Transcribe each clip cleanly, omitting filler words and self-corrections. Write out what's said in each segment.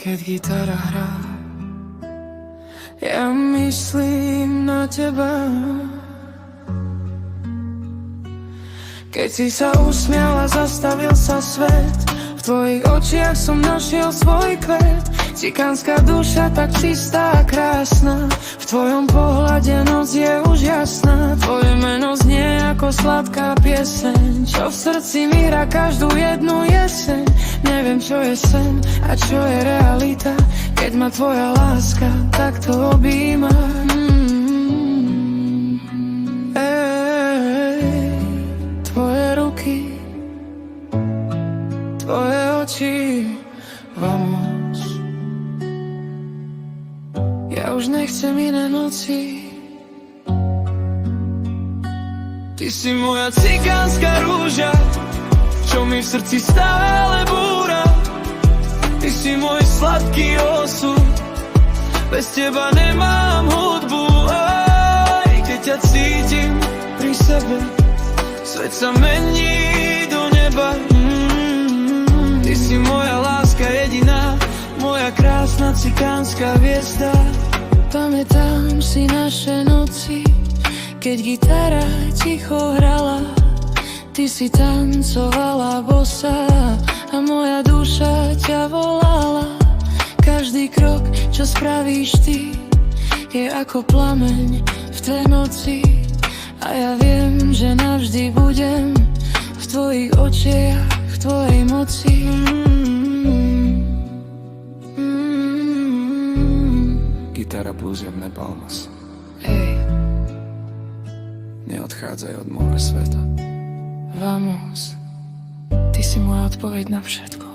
keď gitara hrá. Ja myslím na teba. Keď si sa usmiala, zastavil sa svet. V tvojich očiach som našiel svoj kvet. Cikánska duša, tak čistá a krásna. V tvojom pohľade noc je už jasná. Tvoje meno znie ako sladká pieseň, čo v srdci mi hrá každú jednu jeseň. Neviem, čo je sen a čo je realita, keď ma tvoja láska takto objíma. Tvoje ruky, tvoje oči, vamos. Ja už nechcem iné noci. Ty si moja cikánska rúža, čo mi v srdci stále búra. Ty si môj sladký osud, bez teba nemám hudbu. Aj keď ťa cítim pri sebe, svet sa mení do neba. Ty si moja láska jediná, moja krásna cikánska hviezda. Pamätám si naše noci, keď gitara ticho hrala. Ty si tancovala bosa a moja duša ťa volala. Každý krok, čo spravíš ty, je ako plameň v tej noci. A ja viem, že navždy budem v tvojich očiach, v tvojej moci. Gitara plus jemné palmas. Hej, Neodchádzaj od môjho sveta. vamos, ty si moja odpoveď na všetko.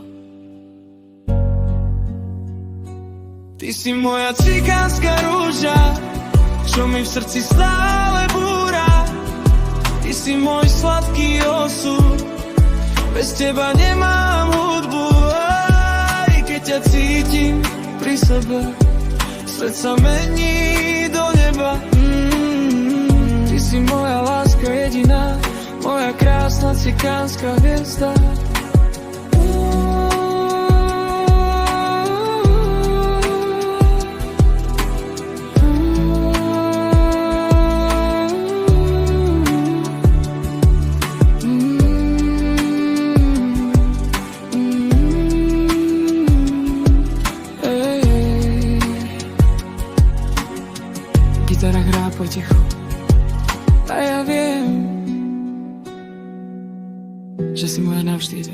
Ty si moja cikánska rúža, čo mi v srdci stále búra. Ty si môj sladký osud, bez teba nemám hudbu. Aj keď ťa cítim pri sebe, svet sa mení do neba. Ty si moja láska jediná, moja krásna cikánska hviezda. Gitara hrá potichu a ja viem, že si moja navždy.